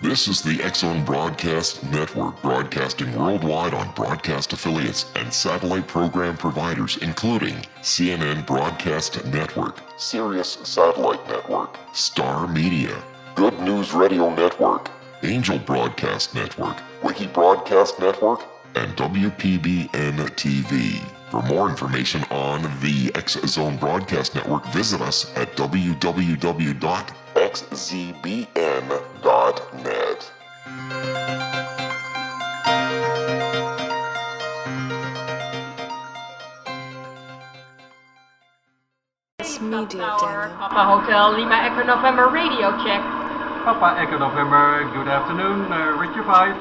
This is the X-Zone Broadcast Network, broadcasting worldwide on broadcast affiliates and satellite program providers, including CNN Broadcast Network, Sirius Satellite Network, Star Media, Good News Radio Network, Angel Broadcast Network, Wiki Broadcast Network, and WPBN TV. For more information on the X-Zone Broadcast Network, visit us at www.xzbn.net. Media Demo. Papa Hotel Lima Echo November radio check. Papa Echo November, good afternoon, read you 5.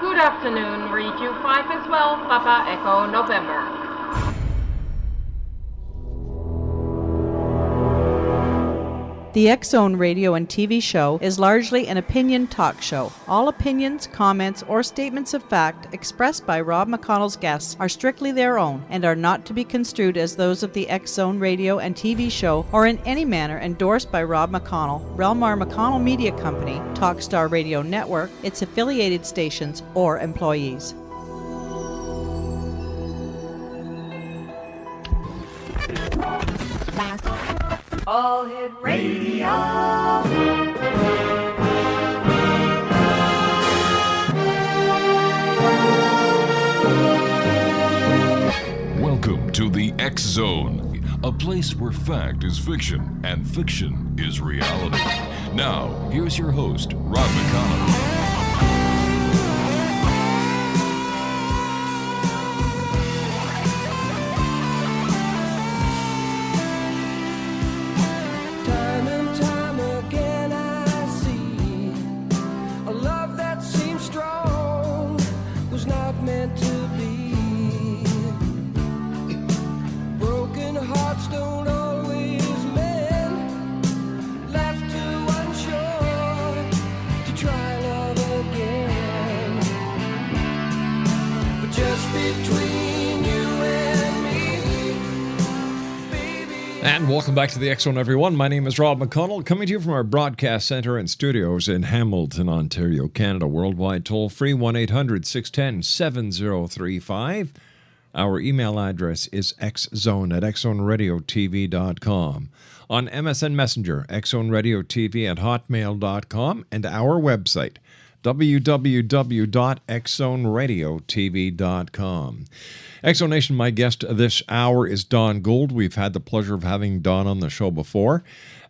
Good afternoon, read you 5 as well, Papa Echo November. The X-Zone radio and TV show is largely an opinion talk show. All opinions, comments, or statements of fact expressed by Rob McConnell's guests are strictly their own and are not to be construed as those of the X-Zone radio and TV show or in any manner endorsed by Rob McConnell, Relmar McConnell Media Company, Talkstar Radio Network, its affiliated stations, or employees. All Hit Radio. Welcome to the X-Zone, a place where fact is fiction and fiction is reality. Now, here's your host, Rob McConnell. And welcome back to the X-Zone, everyone. My name is Rob McConnell, coming to you from our broadcast center and studios in Hamilton, Ontario, Canada. Worldwide toll-free, 1-800-610-7035. Our email address is xzone@xzoneradiotv.com. On MSN Messenger, xzoneradiotv@hotmail.com. And our website, www.xzoneradiotv.com. Exonation, my guest this hour is Don Gould. We've had the pleasure of having Don on the show before,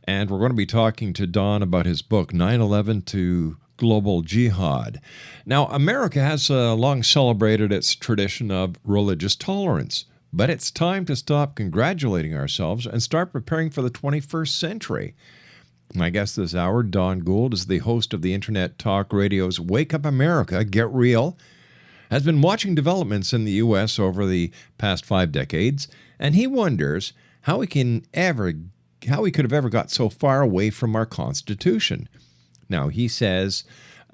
and we're going to be talking to Don about his book, 9/11 to Global Jihad. Now, America has long celebrated its tradition of religious tolerance, but it's time to stop congratulating ourselves and start preparing for the 21st century. My guest this hour, Don Gould, is the host of the Internet Talk Radio's Wake Up America, Get Real, has been watching developments in the U.S. over the past 5 decades, and he wonders how we could have ever got so far away from our Constitution. Now, he says,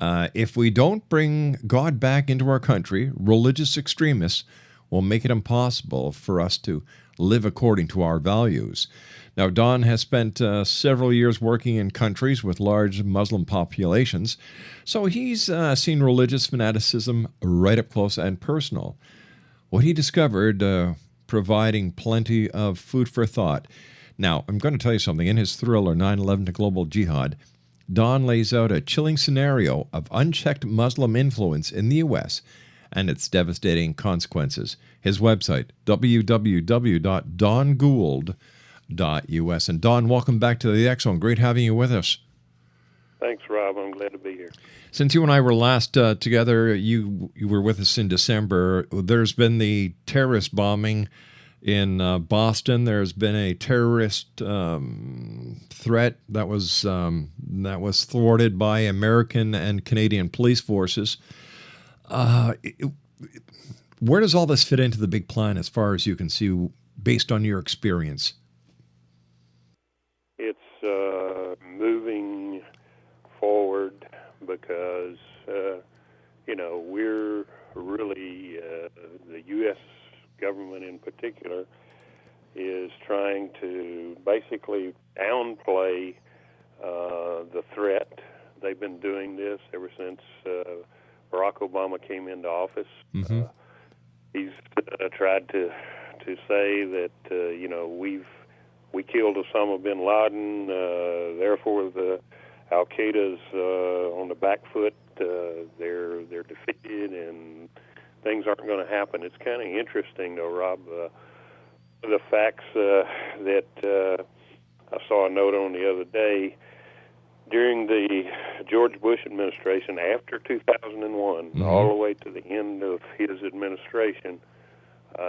if we don't bring God back into our country, religious extremists will make it impossible for us to live according to our values. Now, Don has spent several years working in countries with large Muslim populations, so he's seen religious fanaticism right up close and personal. What he discovered, providing plenty of food for thought. Now, I'm going to tell you something. In his thriller, 9/11 to Global Jihad, Don lays out a chilling scenario of unchecked Muslim influence in the U.S. and its devastating consequences. His website, www.dongould.us. And Don, welcome back to the X-Zone. Great having you with us. Thanks, Rob. I'm glad to be here. Since you and I were last together, you were with us in December. There's been the terrorist bombing in Boston. There's been a terrorist threat that was thwarted by American and Canadian police forces. Where does all this fit into the big plan as far as you can see, based on your experience? It's moving forward because, we're really, the U.S. government in particular, is trying to basically downplay the threat they've been doing this ever since Barack Obama came into office. Mm-hmm. He's tried to say that we killed Osama bin Laden, therefore the Al Qaeda's on the back foot. They're defeated and things aren't going to happen. It's kind of interesting, though, Rob. The facts that I saw a note on the other day. During the George Bush administration, after 2001, all the way to the end of his administration,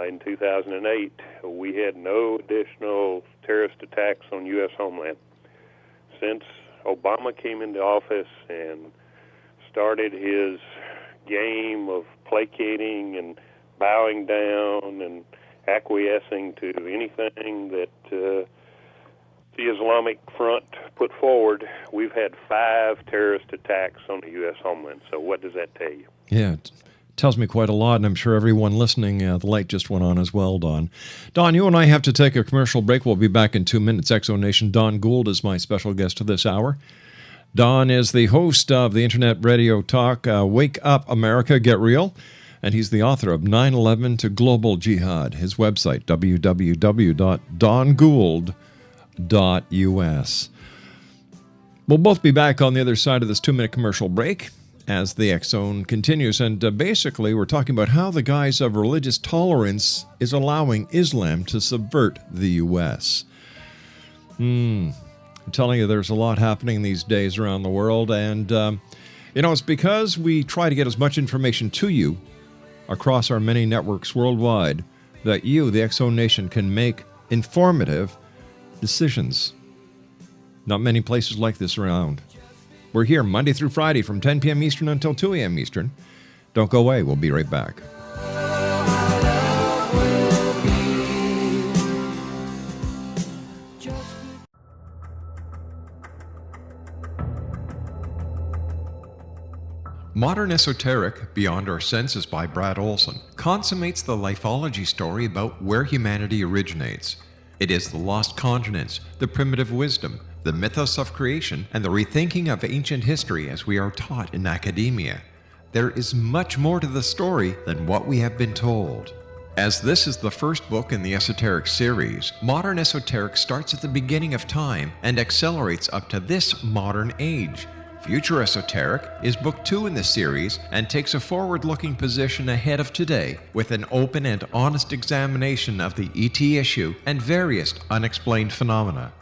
in 2008, we had no additional terrorist attacks on U.S. homeland. Since Obama came into office and started his game of placating and bowing down and acquiescing to anything that the Islamic Front put forward, we've had 5 terrorist attacks on the U.S. homeland. So what does that tell you? Yeah, it tells me quite a lot, and I'm sure everyone listening, the light just went on as well, Don. Don, you and I have to take a commercial break. We'll be back in 2 minutes. Exonation. Don Gould is my special guest this hour. Don is the host of the internet radio talk, Wake Up America, Get Real, and he's the author of 9/11 to Global Jihad. His website, www.dongould.us. We'll both be back on the other side of this 2-minute commercial break as the X-Zone continues. And basically, we're talking about how the guise of religious tolerance is allowing Islam to subvert the U.S. I'm telling you, there's a lot happening these days around the world. And, it's because we try to get as much information to you across our many networks worldwide that you, the X-Zone Nation, can make informative decisions. Not many places like this around. We're here Monday through Friday from 10 p.m. Eastern until 2 a.m. Eastern. Don't go away. We'll be right back. Modern Esoteric, Beyond Our Senses by Brad Olson, consummates the lifeology story about where humanity originates. It is the lost continents, the primitive wisdom, the mythos of creation, and the rethinking of ancient history as we are taught in academia. There is much more to the story than what we have been told. As this is the first book in the Esoteric series, Modern Esoteric starts at the beginning of time and accelerates up to this modern age. Future Esoteric is book 2 in the series and takes a forward-looking position ahead of today with an open and honest examination of the ET issue and various unexplained phenomena.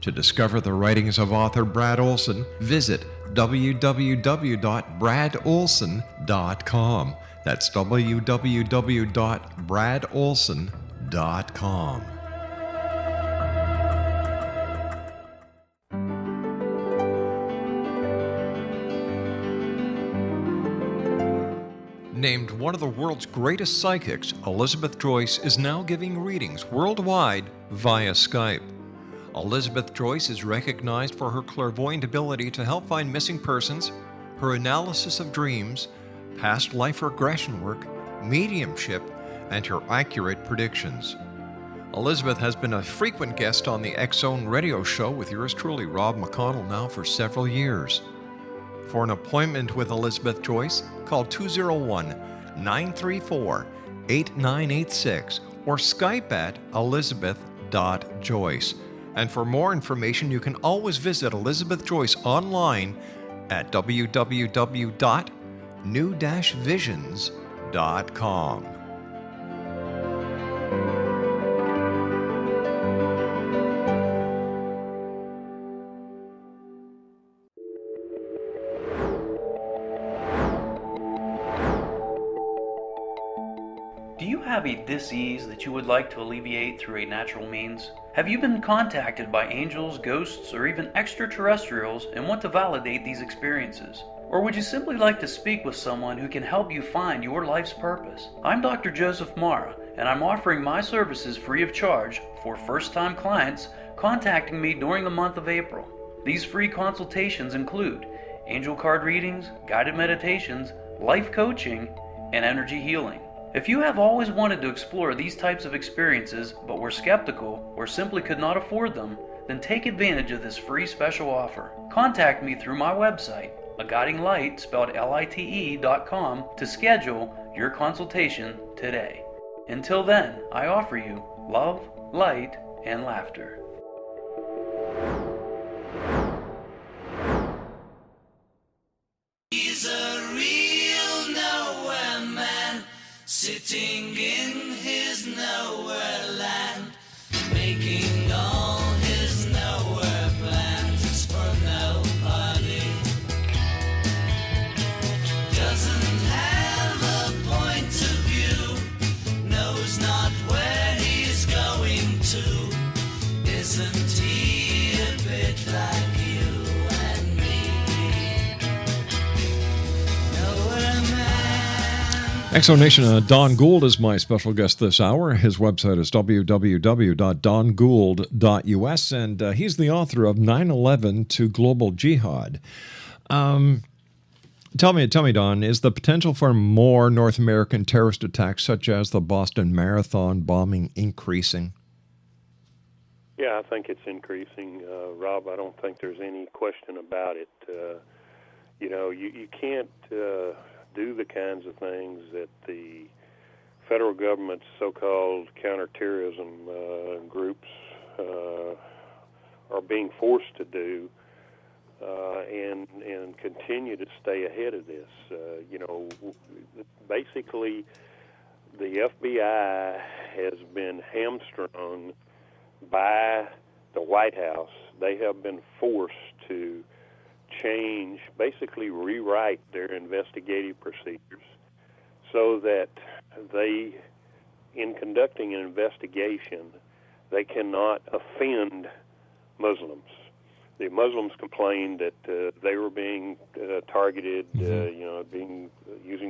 To discover the writings of author Brad Olson, visit www.bradolson.com. That's www.bradolson.com. Named one of the world's greatest psychics, Elizabeth Joyce is now giving readings worldwide via Skype. Elizabeth Joyce is recognized for her clairvoyant ability to help find missing persons, her analysis of dreams, past life regression work, mediumship, and her accurate predictions. Elizabeth has been a frequent guest on the X-Zone radio show with yours truly, Rob McConnell, now for several years. For an appointment with Elizabeth Joyce, call 201-934-8986 or Skype at elizabeth.joyce. And for more information, you can always visit Elizabeth Joyce online at www.new-visions.com. Do you have a dis-ease that you would like to alleviate through a natural means? Have you been contacted by angels, ghosts, or even extraterrestrials and want to validate these experiences? Or would you simply like to speak with someone who can help you find your life's purpose? I'm Dr. Joseph Mara, and I'm offering my services free of charge for first-time clients contacting me during the month of April. These free consultations include angel card readings, guided meditations, life coaching, and energy healing. If you have always wanted to explore these types of experiences but were skeptical or simply could not afford them, then take advantage of this free special offer. Contact me through my website, aguidinglight, spelled lite.com, to schedule your consultation today. Until then, I offer you love, light, and laughter. He's a real nowhere man, sitting in his nowhere land, making all his nowhere plans for nobody. Doesn't have a point of view, knows not where he's going to. Isn't he a bit like you and me? Nowhere man. Exonation, Don Gould is my special guest this hour. His website is www.dongould.us, and he's the author of 9/11 to Global Jihad. Tell me, Don, is the potential for more North American terrorist attacks, such as the Boston Marathon bombing, increasing? Yeah, I think it's increasing, Rob. I don't think there's any question about it. You can't do the kinds of things that the federal government's so-called counterterrorism groups are being forced to do and continue to stay ahead of this. Basically, the FBI has been hamstrung by the White House. They have been forced to change, basically rewrite their investigative procedures so that they, in conducting an investigation, they cannot offend Muslims. The Muslims complained that they were being targeted, using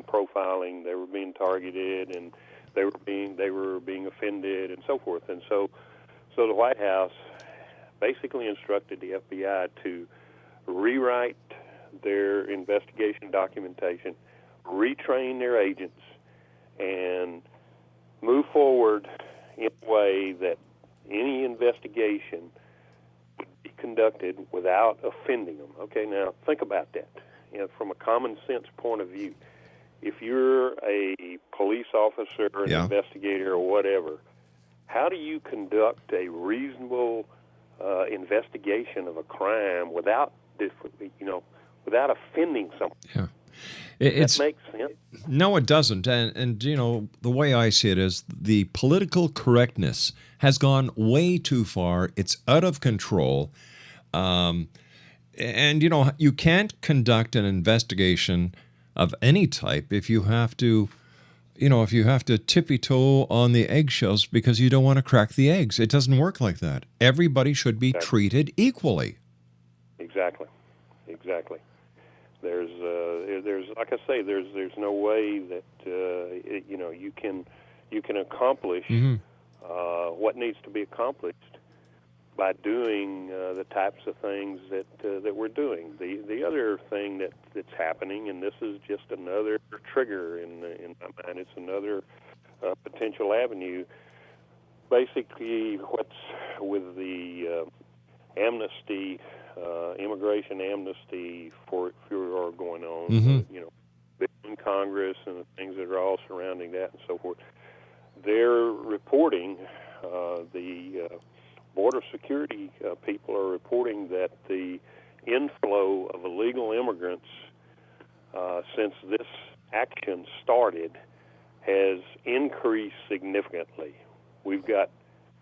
profiling. They were being targeted, and they were being offended, and so forth. And so the White House basically instructed the FBI to rewrite their investigation documentation, retrain their agents, and move forward in a way that any investigation would be conducted without offending them. Okay, now think about that. From a common sense point of view, if you're a police officer, an investigator, or whatever, how do you conduct a reasonable investigation of a crime without offending someone? Yeah. That makes sense. No, it doesn't. And the way I see it is the political correctness has gone way too far. It's out of control. And you can't conduct an investigation of any type if you have to tippy-toe on the eggshells because you don't want to crack the eggs. It doesn't work like that. Everybody should be treated equally. Exactly. There's like I say, there's no way that you can accomplish what needs to be accomplished by doing the types of things that we're doing. The other thing that's happening, and this is just another trigger in my mind, it's another potential avenue. Basically, what's with the amnesty, immigration amnesty for going on, in Congress and the things that are all surrounding that and so forth. They're reporting, the border security people are reporting that the inflow of illegal immigrants since this action started has increased significantly. We've got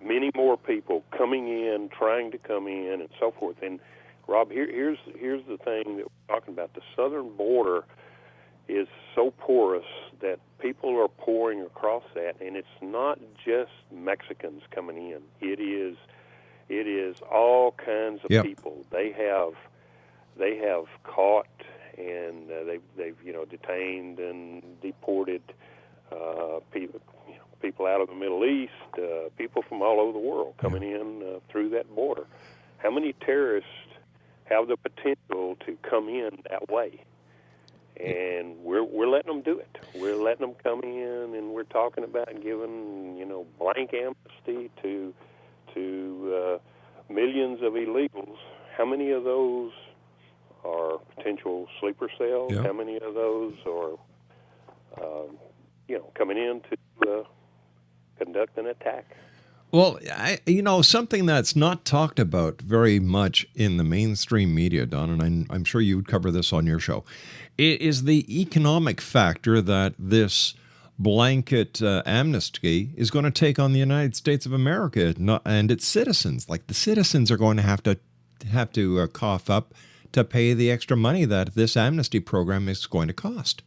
many more people coming in, trying to come in, and so forth. And Rob, here's the thing that we're talking about. The southern border is so porous that people are pouring across that, and it's not just Mexicans coming in. It is all kinds of people. They have caught and they've detained and deported people out of the Middle East, people from all over the world coming in through that border. How many terrorists have the potential to come in that way? And we're letting them do it. We're letting them come in, and we're talking about giving blank amnesty to millions of illegals, how many of those are potential sleeper cells? Yeah. How many of those are, coming in to conduct an attack? Well, something that's not talked about very much in the mainstream media, Don, and I'm sure you would cover this on your show, is the economic factor that this blanket amnesty is going to take on the United States of America and its citizens. Like, the citizens are going to have to cough up to pay the extra money that this amnesty program is going to cost.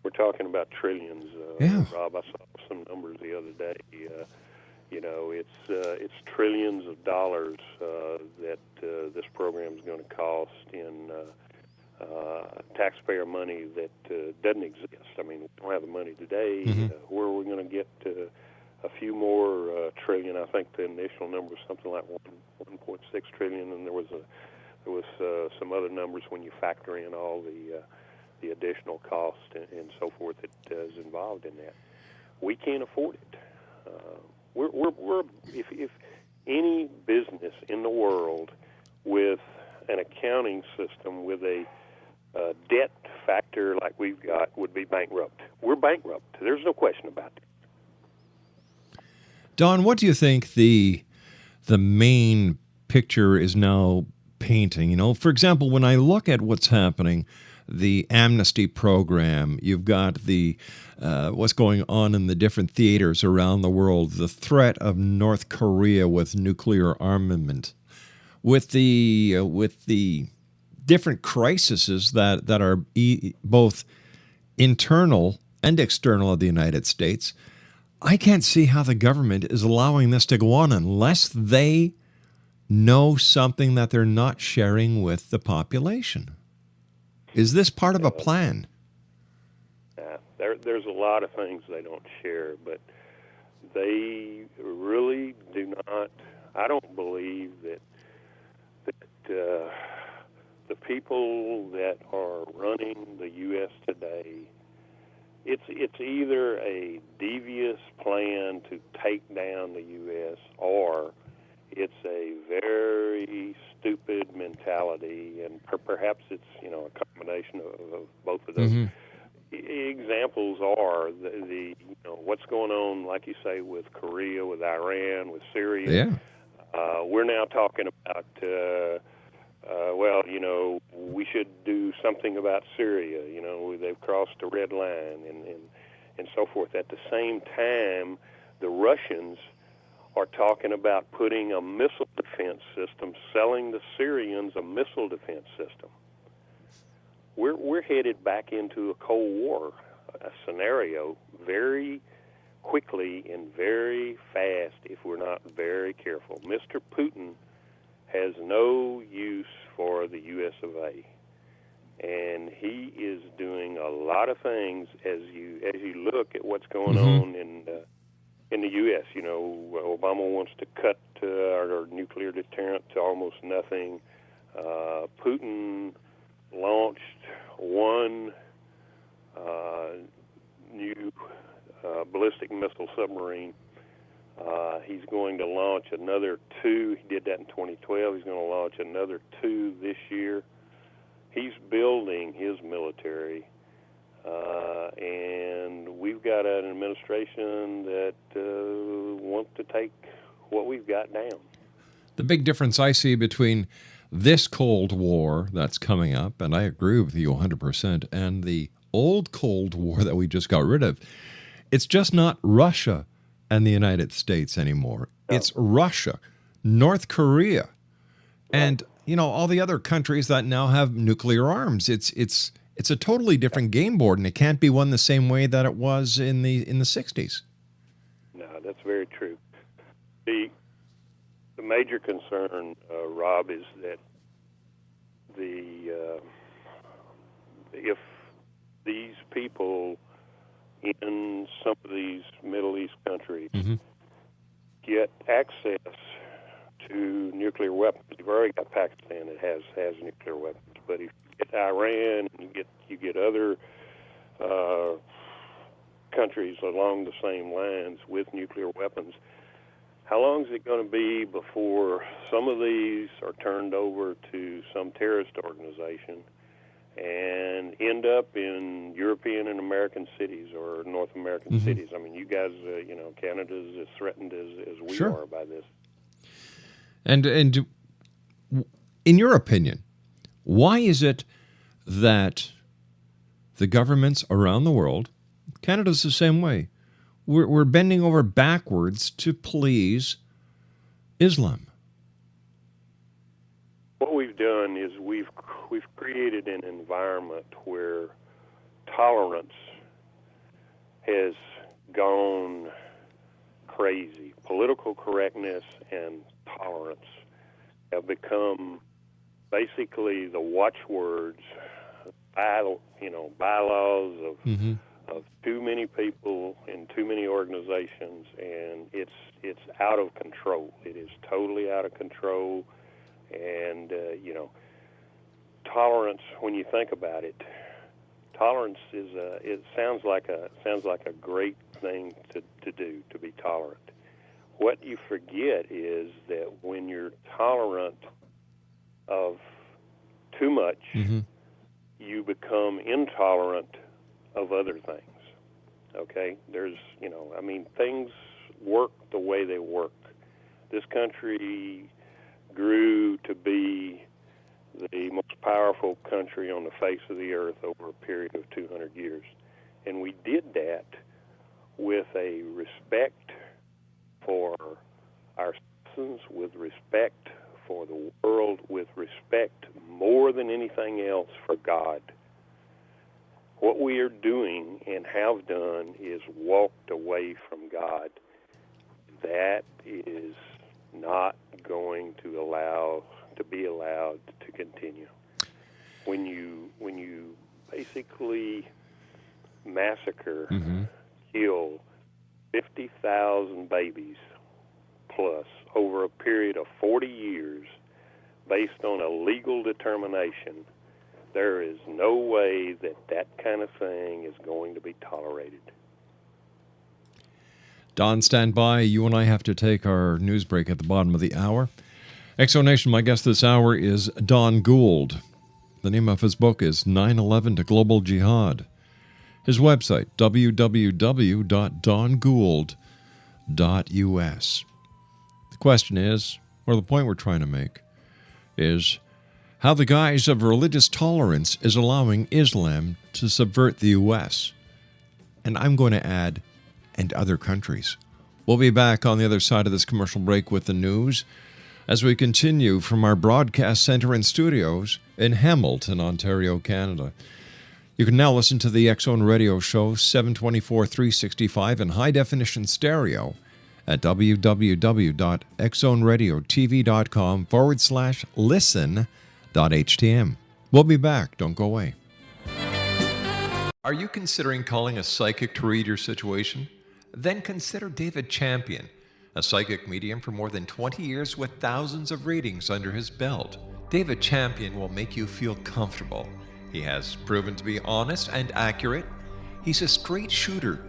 We're talking about trillions. Yeah. Rob, I saw some numbers the other day. It's trillions of dollars that this program is going to cost in taxpayer money that doesn't exist. I mean, we don't have the money today. Where are we going to get a few more trillion? I think the initial number was something like 1.6 trillion, and there was some other numbers when you factor in all the additional cost and so forth that is involved in that. We can't afford it. If any business in the world with an accounting system with a debt factor like we've got would be bankrupt. We're bankrupt. There's no question about it. Don, what do you think the main picture is now painting? For example, when I look at what's happening, the amnesty program, you've got the what's going on in the different theaters around the world, the threat of North Korea with nuclear armament, with the different crises that are both internal and external of the United States. I can't see how the government is allowing this to go on unless they know something that they're not sharing with the population. Is this part of a plan? There's a lot of things they don't share, but they really do not. I don't believe that the people that are running the U.S. today, it's either a devious plan to take down the U.S. or it's a very stupid mentality, and perhaps it's a combination of both of those. Examples are the what's going on, like you say, with Korea, with Iran, with Syria. Yeah. We're now talking about we should do something about Syria. They've crossed a red line and so forth. At the same time, the Russians are talking about putting a missile defense system, selling the Syrians a missile defense system. We're headed back into a Cold War scenario very quickly and very fast if we're not very careful. Mr. Putin has no use for the U.S. of A. And he is doing a lot of things as you look at what's going on in the U.S. Obama wants to cut our nuclear deterrent to almost nothing. Putin launched one new ballistic missile submarine. He's going to launch another 2. He did that in 2012. He's going to launch another 2 this year. He's building his military, and we've got an administration that wants to take what we've got down. The big difference I see between this Cold War that's coming up, and I agree with you 100%, and the old Cold War that we just got rid of, it's just not Russia and the United States anymore. No. It's Russia, North Korea, and all the other countries that now have nuclear arms. It's a totally different game board, and it can't be won the same way that it was in the 60s. No, that's very true. The major concern, Rob, is that if these people in some of these Middle East countries get access to nuclear weapons, you've already got Pakistan that has nuclear weapons, but if you get Iran and you get other countries along the same lines with nuclear weapons, How long is it going to be before some of these are turned over to some terrorist organization and end up in European and American cities or North American cities? I mean, you guys, Canada's as threatened as we Sure. are by this. And in your opinion, why is it that the governments around the world, Canada's the same way, we're bending over backwards to please Islam? What we've done is we've created an environment where tolerance has gone crazy. Political correctness and tolerance have become basically the watchwords, bylaws of too many people in too many organizations, and it's out of control. It is totally out of control, and tolerance. When you think about it, tolerance is it sounds like a great thing to do, to be tolerant. What you forget is that when you're tolerant of too much, you become intolerant of other things. Okay? Things work the way they work. This country grew to be the most powerful country on the face of the earth over a period of 200 years. And we did that with a respect for our citizens, with respect for the world, with respect more than anything else for God. What we are doing and have done is walked away from God. That is not going to be allowed to continue. When you basically massacre, kill 50,000 babies plus over a period of 40 years based on a legal determination, there is no way that kind of thing is going to be tolerated. Don, stand by. You and I have to take our news break at the bottom of the hour. Exonation, my guest this hour is Don Gould. The name of his book is 9/11 to Global Jihad. His website, www.dongould.us. The question is, or the point we're trying to make, is how the guise of religious tolerance is allowing Islam to subvert the U.S. And I'm going to add, and other countries. We'll be back on the other side of this commercial break with the news as we continue from our broadcast center and studios in Hamilton, Ontario, Canada. You can now listen to the X-Zone Radio Show 724-365 in high-definition stereo at www.xzoneradiotv.com/listen.htm. We'll be back. Don't go away. Are you considering calling a psychic to read your situation? Then consider David Champion, a psychic medium for more than 20 years with thousands of readings under his belt. David Champion will make you feel comfortable. He has proven to be honest and accurate. He's a straight shooter.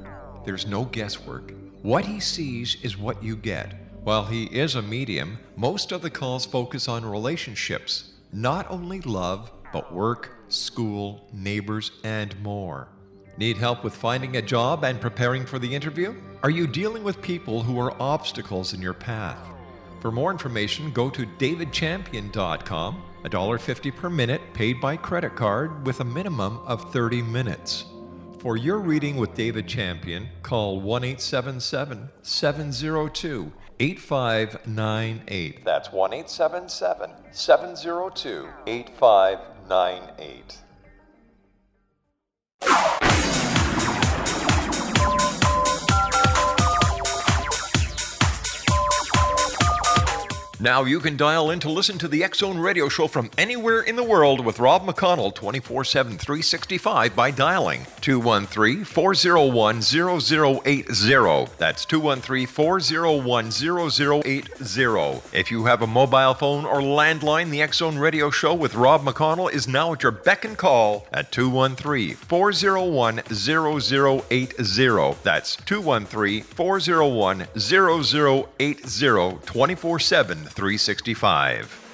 There's no guesswork. What he sees is what you get. While he is a medium, most of the calls focus on relationships, not only love, but work, school, neighbors, and more. Need help with finding a job and preparing for the interview? Are you dealing with people who are obstacles in your path? For more information, go to davidchampion.com, $1.50 per minute paid by credit card with a minimum of 30 minutes. For your reading with David Champion, call 1-877-702-8598. That's 1-877-702-8598. Now you can dial in to listen to the X-Zone radio show from anywhere in the world with Rob McConnell 24/7, 365 by dialing 213-401-0080. That's 213-401-0080. If you have a mobile phone or landline, the X-Zone radio show with Rob McConnell is now at your beck and call at 213-401-0080. That's 213-401-0080, 24/7, 365.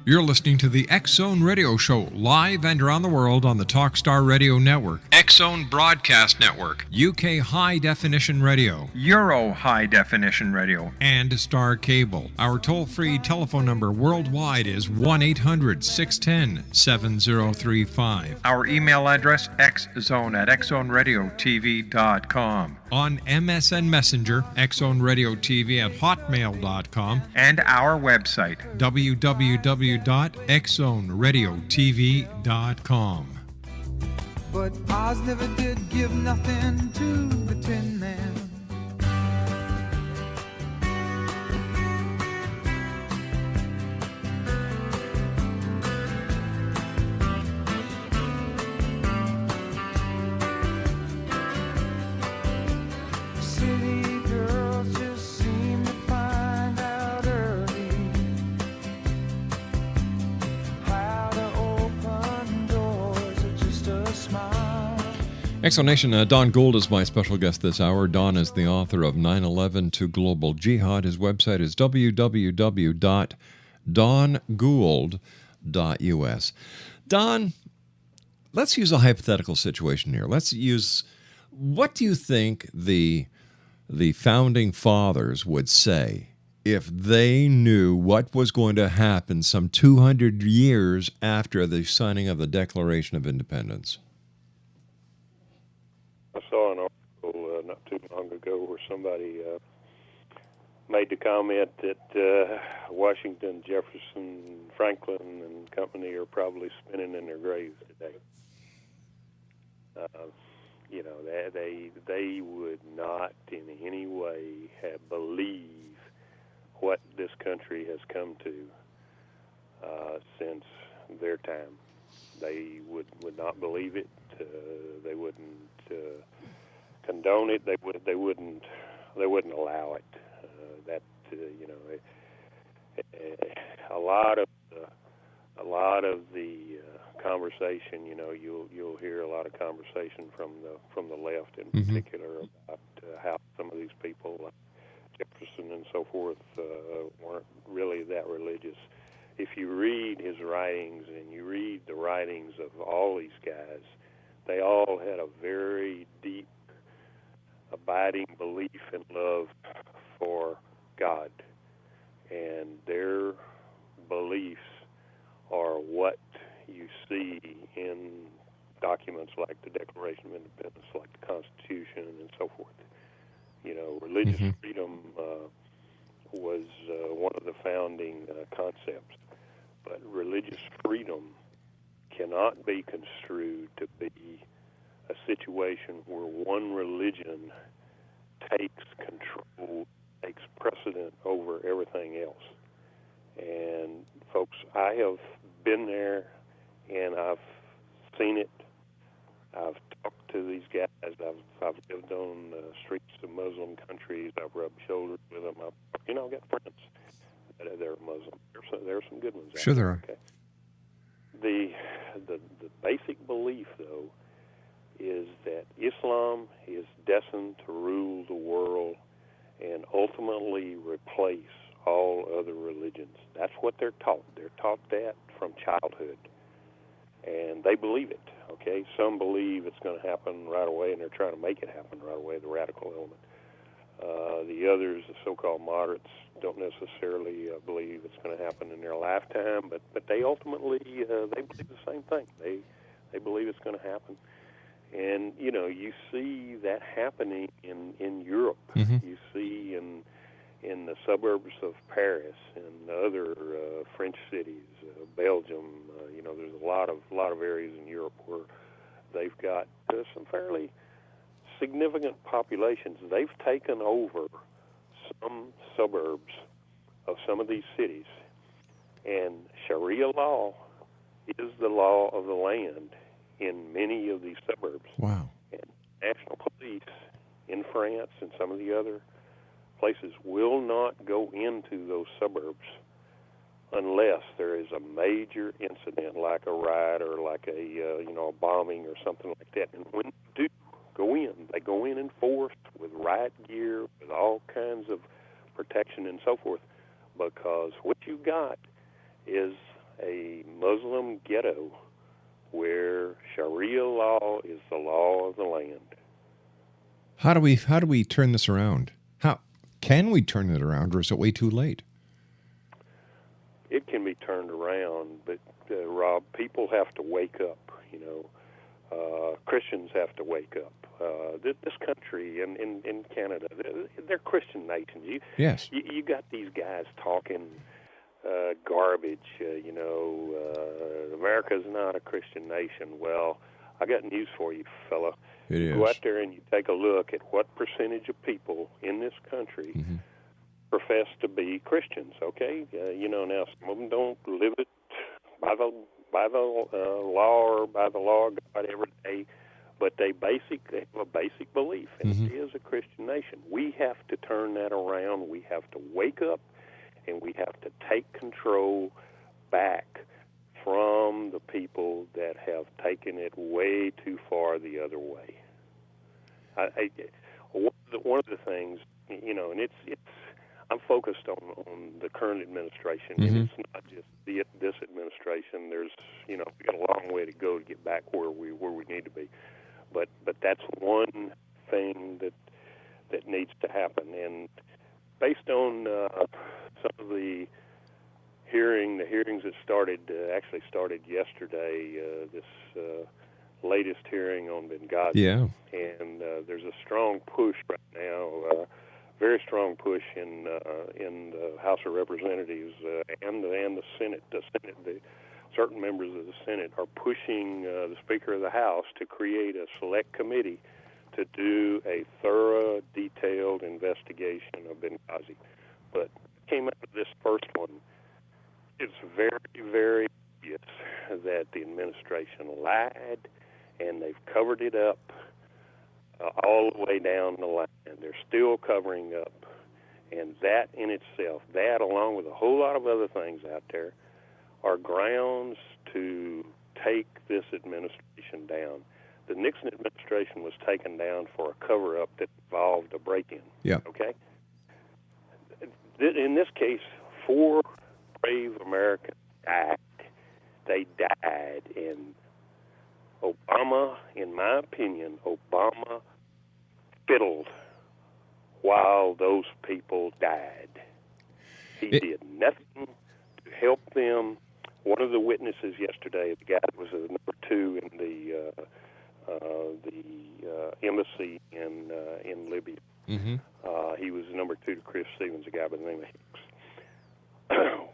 You're listening to the X-Zone Radio Show, live and around the world on the Talkstar Radio Network, X-Zone Broadcast Network, UK High Definition Radio, Euro High Definition Radio, and Star Cable. Our toll-free telephone number worldwide is 1-800-610-7035. Our email address, xzone@xzoneradiotv.com. On MSN Messenger, xzoneradiotv@hotmail.com, and our website, www.xzoneradiotv.com. But Oz never did give nothing to the Tin Man. City girls just seem to find out early how to open doors with just a smile. Explanation, Don Gould is my special guest this hour. Don is the author of 9/11 to Global Jihad. His website is www.dongould.us. Don, let's use a hypothetical situation here. What do you think the founding fathers would say if they knew what was going to happen some 200 years after the signing of the Declaration of Independence? I saw an article not too long ago where somebody made the comment that Washington, Jefferson, Franklin, and company are probably spinning in their graves today. They would not in any way believe what this country has come to since their time. They would not believe it. They wouldn't condone it. They wouldn't allow it. A lot of the conversation, you'll hear a lot of conversation from the left in particular about how some of these people, Jefferson and so forth, weren't really that religious. If you read his writings and you read the writings of all these guys, they all had a very deep, abiding belief and love for God, and their beliefs are what you see in documents like the Declaration of Independence, like the Constitution, and so forth. Religious freedom was one of the founding concepts, but religious freedom cannot be construed to be a situation where one religion takes control, takes precedent over everything else. And folks, I have been there and I've seen it. I've talked to these guys. I've lived on the streets of Muslim countries. I've rubbed shoulders with them. I've got friends that are Muslim. There are some good ones. Sure, there are. Okay. The basic belief, though, is that Islam is destined to rule the world and ultimately replace all other religions. That's what they're taught. They're taught that from childhood, and they believe it. Okay, some believe it's going to happen right away, and they're trying to make it happen right away, the radical element. The others, the so-called moderates, don't necessarily believe it's going to happen in their lifetime, but they ultimately, they believe the same thing. They believe it's going to happen. And, you see that happening in Europe. You see in the suburbs of Paris and other French cities, Belgium, there's a lot of areas in Europe where they've got some fairly significant populations. They've taken over some suburbs of some of these cities, and Sharia law is the law of the land in many of these suburbs. Wow. And national police in France and some of the other places will not go into those suburbs unless there is a major incident like a riot or like a a bombing or something like that. And when they do go in, they go in force with riot gear, with all kinds of protection and so forth, because what you got is a Muslim ghetto where Sharia law is the law of the land. How do we turn this around? How can we turn it around, or is it way too late? It can be turned around, but Rob, people have to wake up. Christians have to wake up. This country and in Canada, they're Christian nations. Yes. You got these guys talking garbage. America's not a Christian nation. Well, I got news for you, fella. It is. Go out there and you take a look at what percentage of people in this country profess to be Christians. Okay, now some of them don't live it by the law or by the law of God every day, but they have a basic belief, and it is a Christian nation. We have to turn that around. We have to wake up, and we have to take control back from the people that have taken it way too far the other way. One of the things, and it's I'm focused on the current administration, and it's not just this administration. There's, we got a long way to go to get back where we need to be. But that's one thing that needs to happen. And based on some of the hearings that actually started yesterday, this latest hearing on Benghazi. Yeah. And there's a strong push right now, very strong push in the House of Representatives and the Senate. Certain members of the Senate are pushing the Speaker of the House to create a select committee to do a thorough, detailed investigation of Benghazi. But came out of this first one, it's very, very obvious that the administration lied, and they've covered it up all the way down the line. They're still covering up. And that in itself, that along with a whole lot of other things out there, are grounds to take this administration down. The Nixon administration was taken down for a cover-up that involved a break-in. Yeah. Okay? In this case, 4 brave Americans died. They died, and Obama, in my opinion, Obama fiddled while those people died. He did nothing to help them. One of the witnesses yesterday, the guy that was number 2 in the embassy in Libya. He was number 2 to Chris Stevens, a guy by the name of Hicks.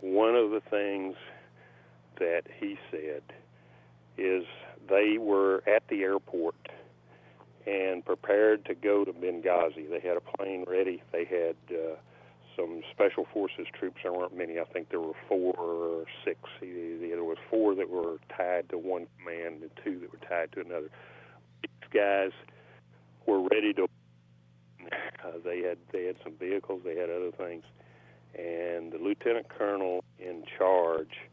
One of the things that he said is they were at the airport and prepared to go to Benghazi. They had a plane ready. They had some special forces troops. There weren't many. I think there were 4 or 6. There was 4 that were tied to one command and 2 that were tied to another. These guys were ready to. They had some vehicles. They had other things, and the lieutenant colonel in charge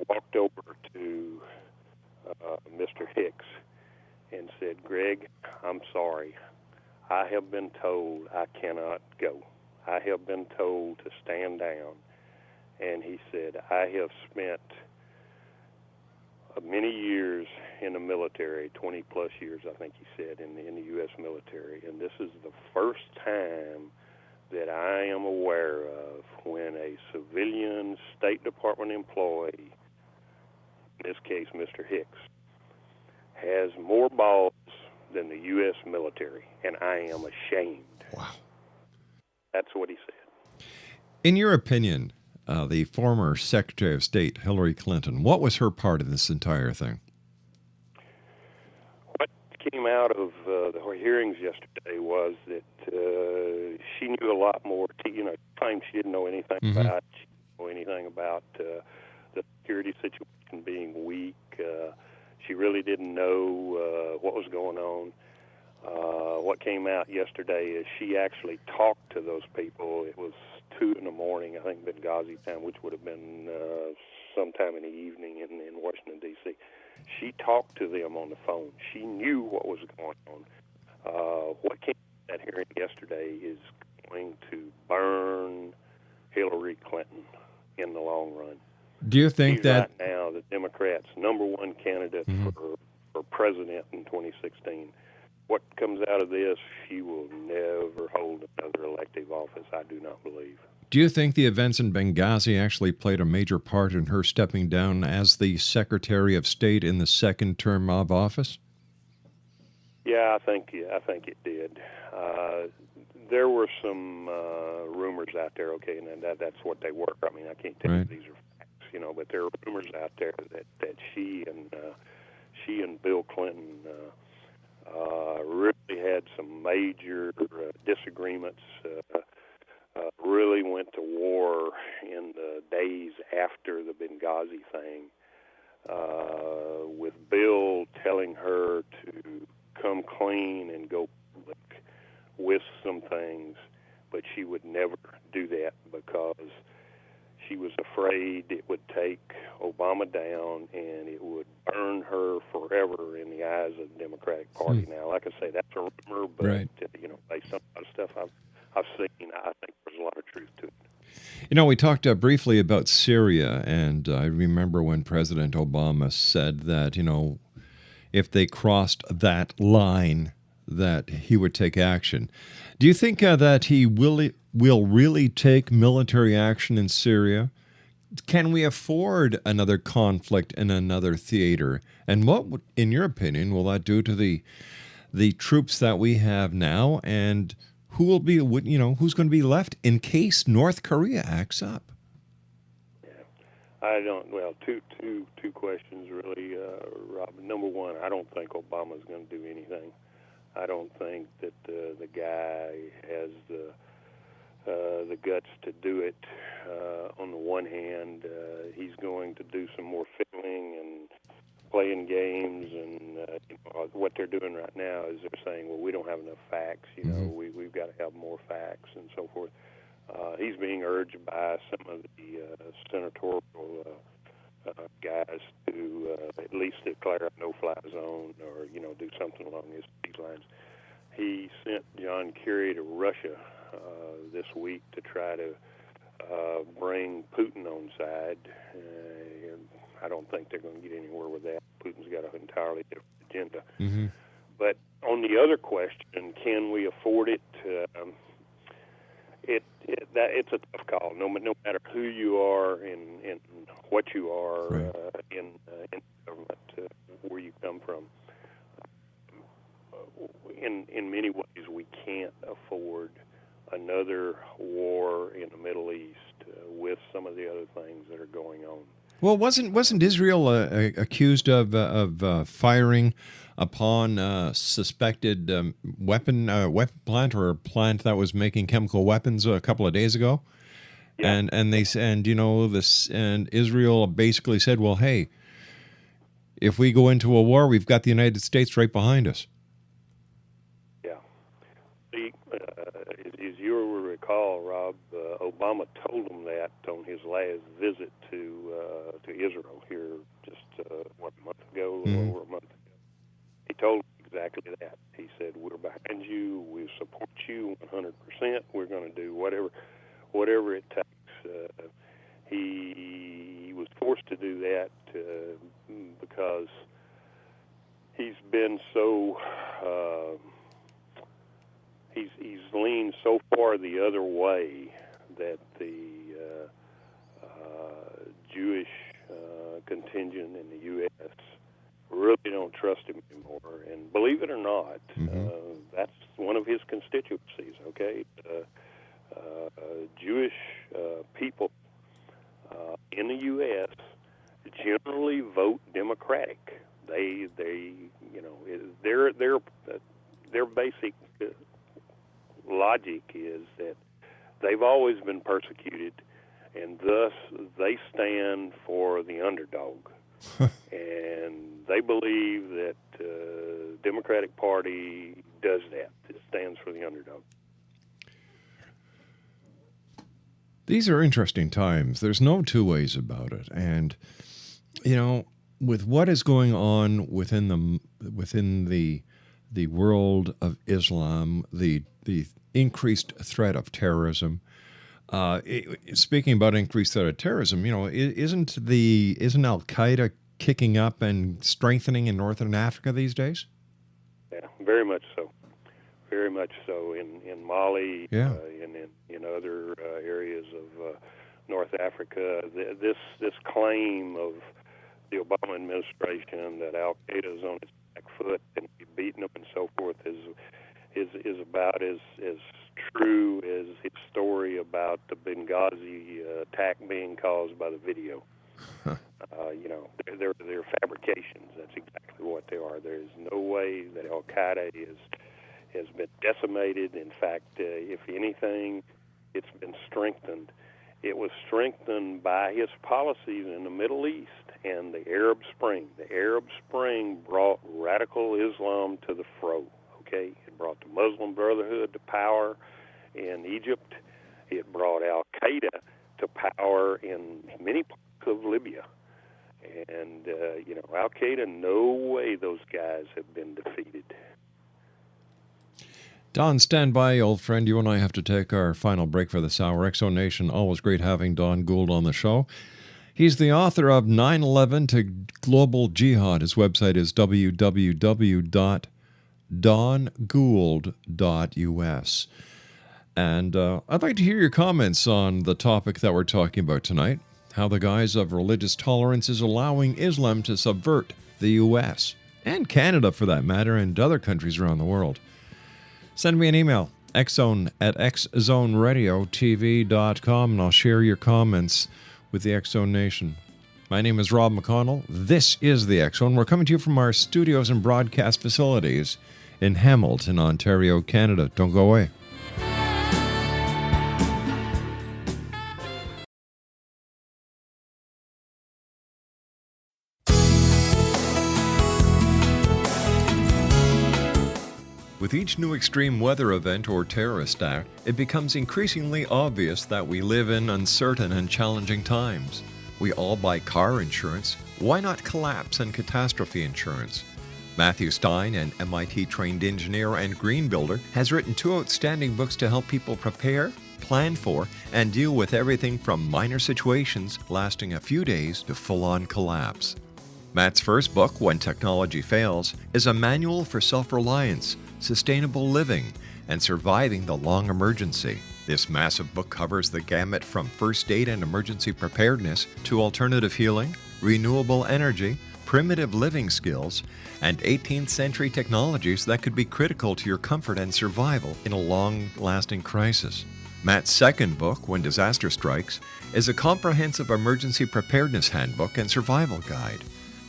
walked over to Mr. Hicks and said, "Greg, I'm sorry. I have been told I cannot go. I have been told to stand down." And he said, "I have spent many years in the military, 20-plus years, I think he said, in the U.S. military, and this is the first time that I am aware of when a civilian State Department employee, in this case Mr. Hicks, has more balls than the U.S. military, and I am ashamed." Wow. That's what he said. In your opinion, the former Secretary of State, Hillary Clinton, what was her part in this entire thing? What came out of the hearings yesterday was that she knew a lot more. She claimed she didn't know anything about. She didn't know anything about the security situation being weak. She really didn't know what was going on. What came out yesterday is she actually talked to those people. It was 2 in the morning, I think, Benghazi time, which would have been sometime in the evening in Washington, D.C. She talked to them on the phone. She knew what was going on. What came out of that hearing yesterday is going to burn Hillary Clinton in the long run. Do you think She's that right now the Democrats' #1 candidate for president in 2016? What comes out of this, she will never hold another elective office, I do not believe. Do you think the events in Benghazi actually played a major part in her stepping down as the Secretary of State in the second term of office? Yeah, I think it did. There were some rumors out there, okay, and that's what they were. I mean, I can't tell you these are facts, but there are rumors out there that she and Bill Clinton really had some major disagreements. Really went to war in the days after the Benghazi thing, with Bill telling her to come clean and go public with some things, but she would never do that because she was afraid it would take Obama down and it would burn her forever in the eyes of the Democratic Party. Now, like I say, that's a rumor, but based on a lot of stuff I've seen, I think there's a lot of truth to it. We talked briefly about Syria, and I remember when President Obama said that, if they crossed that line, that he would take action. Do you think that he will really take military action in Syria? Can we afford another conflict in another theater? And what, in your opinion, will that do to the troops that we have now, and who will be, who's going to be left in case North Korea acts up? Yeah, I don't. Well, two questions really, Rob. Number one, I don't think Obama's going to do anything. I don't think that the guy has the guts to do it. On the one hand, he's going to do some more fiddling and playing games, and what they're doing right now is they're saying, well, we don't have enough facts. We've got to have more facts and so forth. He's being urged by some of the senatorial guys to at least declare a no-fly zone or do something along these lines. He sent John Kerry to Russia this week to try to bring Putin on side. I don't think they're going to get anywhere with that. Putin's got an entirely different agenda. But on the other question, can we afford it? It's a tough call. No matter who you are and what you are in government, where you come from. In many ways, we can't afford another war in the Middle East with some of the other things that are going on. Well, wasn't Israel accused of firing upon suspected weapon plant, or a plant that was making chemical weapons a couple of days ago? Yeah. And Israel basically said, well, hey, if we go into a war, we've got the United States right behind us. Yeah. As you will recall, Rob, Obama told him that on his last visit to Israel here just a month ago, a little over a month ago. He told him exactly that. He said, we're behind you, we support you 100%, we're going to do whatever it takes. He was forced to do that because he's been so he's leaned so far the other way that the Jewish contingent in the U.S. really don't trust him anymore. And believe it or not, that's one of his constituencies, okay? Jewish people in the U.S. generally vote Democratic. They you know, their basic logic is that they've always been persecuted, and thus they stand for the underdog. And they believe that Democratic Party does that. It stands for the underdog. These are interesting times. There's no two ways about it. And, you know, with what is going on within the world of Islam, the increased threat of terrorism. Speaking about increased threat of terrorism, you know, isn't Al Qaeda kicking up and strengthening in Northern Africa these days? Yeah, very much so. Very much so in Mali, yeah. And in other areas of North Africa. This claim of the Obama administration that Al Qaeda is on its back foot and we've beaten them and so forth is about as true as his story about the Benghazi attack being caused by the video. You know, they're fabrications. That's exactly what they are. There is no way that Al Qaeda has been decimated. In fact, if anything, it's been strengthened. It was strengthened by his policies in the Middle East and the Arab Spring. The Arab Spring brought radical Islam to the fro. Okay, it brought the Muslim Brotherhood to power in Egypt. It brought Al Qaeda to power in many parts of Libya. And you know, Al Qaeda, no way those guys have been defeated. Don, stand by, old friend. You and I have to take our final break for this hour. Exo Nation, always great having Don Gould on the show. He's the author of 9/11 to Global Jihad. His website is www.dongould.us. And I'd like to hear your comments on the topic that we're talking about tonight, how the guise of religious tolerance is allowing Islam to subvert the U.S. and Canada, for that matter, and other countries around the world. Send me an email, xzone@xzoneradiotv.com, and I'll share your comments with the X Zone Nation. My name is Rob McConnell. This is the X Zone. We're coming to you from our studios and broadcast facilities in Hamilton, Ontario, Canada. Don't go away. With each new extreme weather event or terrorist act, it becomes increasingly obvious that we live in uncertain and challenging times. We all buy car insurance. Why not collapse and catastrophe insurance? Matthew Stein, an MIT-trained engineer and green builder, has written 2 outstanding books to help people prepare, plan for, and deal with everything from minor situations lasting a few days to full-on collapse. Matt's first book, When Technology Fails, is a manual for self-reliance, sustainable living, and surviving the long emergency. This massive book covers the gamut from first aid and emergency preparedness to alternative healing, renewable energy, primitive living skills, and 18th century technologies that could be critical to your comfort and survival in a long-lasting crisis. Matt's second book, When Disaster Strikes, is a comprehensive emergency preparedness handbook and survival guide.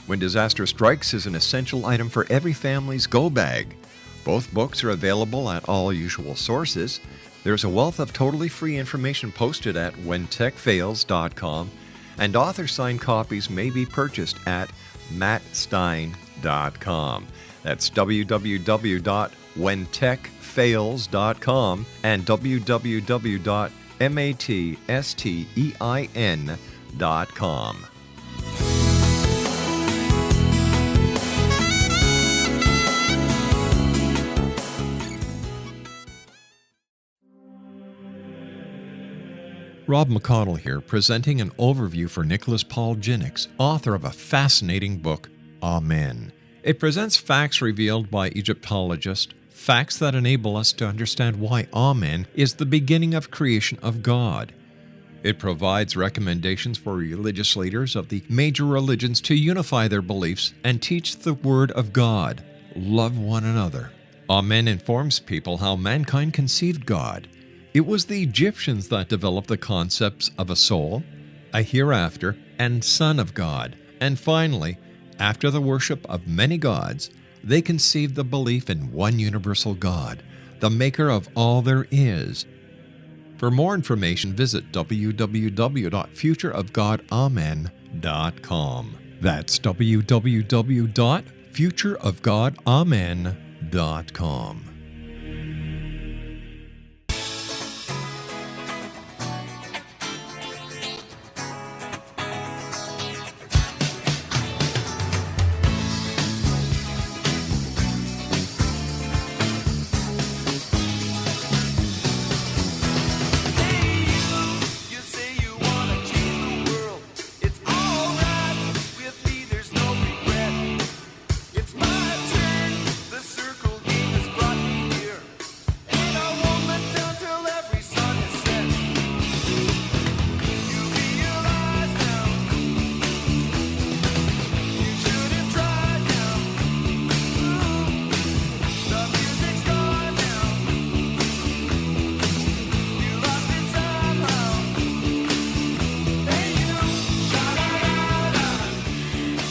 When Disaster Strikes is an essential item for every family's go bag. Both books are available at all usual sources. There's a wealth of totally free information posted at whentechfails.com, and author-signed copies may be purchased at mattstein.com. That's www.whentechfails.com and www.mattstein.com. Rob McConnell here, presenting an overview for Nicholas Paul Jennings, author of a fascinating book, Amen. It presents facts revealed by Egyptologists, facts that enable us to understand why Amen is the beginning of creation of God. It provides recommendations for religious leaders of the major religions to unify their beliefs and teach the Word of God. Love one another. Amen informs people how mankind conceived God. It was the Egyptians that developed the concepts of a soul, a hereafter, and Son of God. And finally, After the worship of many gods, they conceived the belief in one universal God, the maker of all there is. For more information, visit www.futureofgodamen.com. That's www.futureofgodamen.com.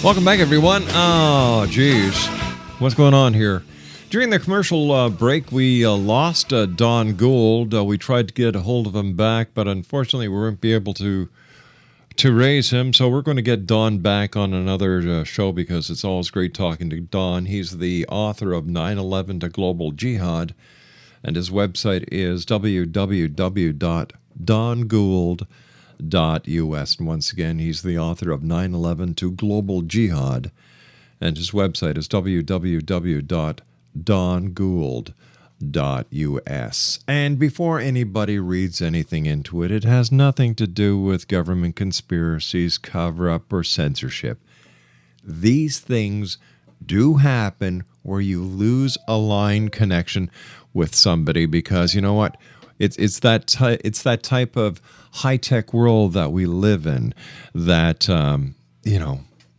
Welcome back, everyone. Oh, geez. What's going on here? During the commercial break, we lost Don Gould. We tried to get a hold of him back, but unfortunately we weren't be able to raise him. So we're going to get Don back on another show because it's always great talking to Don. He's the author of 9/11 to Global Jihad, and his website is www.dongould.us. And once again, he's the author of 9/11 to Global Jihad, and his website is www.dongould.us. And before anybody reads anything into it, it has nothing to do with government conspiracies, cover-up, or censorship. These things do happen where you lose a line connection with somebody because, you know what, it's that type of high-tech world that we live in that,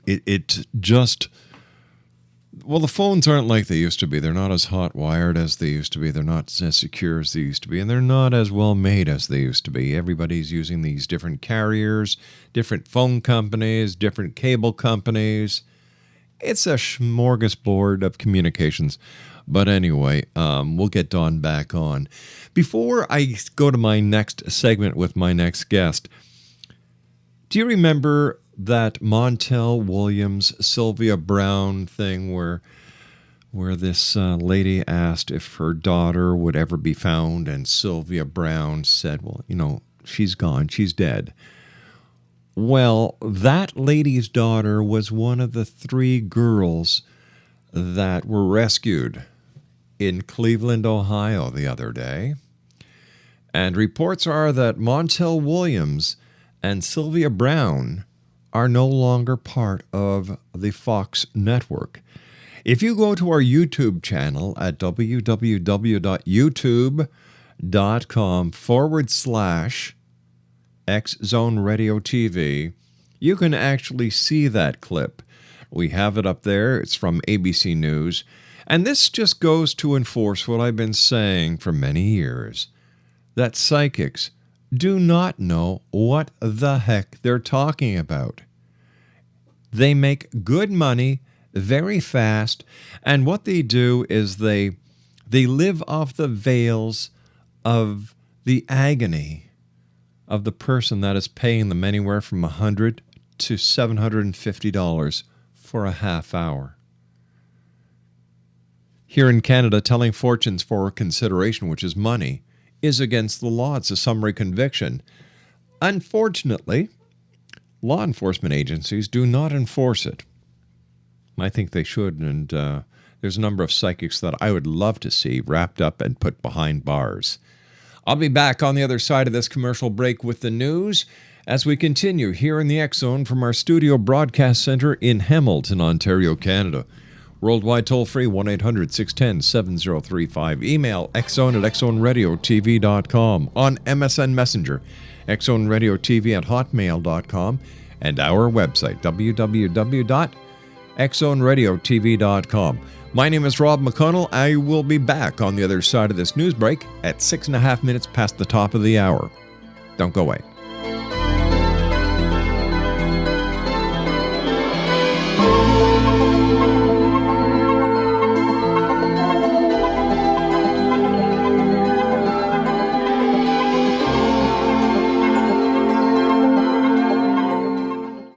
it just... Well, the phones aren't like they used to be. They're not as hot-wired as they used to be. They're not as secure as they used to be. And they're not as well-made as they used to be. Everybody's using these different carriers, different phone companies, different cable companies. It's a smorgasbord of communications. But anyway, we'll get Don back on. Before I go to my next segment with my next guest, do you remember that Montel Williams, Sylvia Brown thing where this lady asked if her daughter would ever be found, and Sylvia Brown said, well, she's gone, she's dead. Well, that lady's daughter was one of the 3 girls that were rescued in Cleveland, Ohio the other day. And reports are that Montel Williams and Sylvia Brown are no longer part of the Fox network. If you go to our YouTube channel at www.youtube.com/X-Zone Radio TV, you can actually see that clip. We have it up there. It's from ABC News. And this just goes to enforce what I've been saying for many years, that psychics do not know what the heck they're talking about. They make good money very fast, and what they do is they live off the veils of the agony of the person that is paying them anywhere from $100 to $750 for a half hour. Here in Canada, telling fortunes for consideration, which is money, is against the law. It's a summary conviction. Unfortunately, law enforcement agencies do not enforce it. I think they should, and there's a number of psychics that I would love to see wrapped up and put behind bars. I'll be back on the other side of this commercial break with the news as we continue here in the X-Zone from our studio broadcast center in Hamilton, Ontario, Canada. Worldwide toll-free, 1-800-610-7035. Email xzone@xzoneradiotv.com. On MSN Messenger, xzoneradiotv@hotmail.com. And our website, www.xzoneradiotv.com. My name is Rob McConnell. I will be back on the other side of this news break at 6.5 minutes past the top of the hour. Don't go away.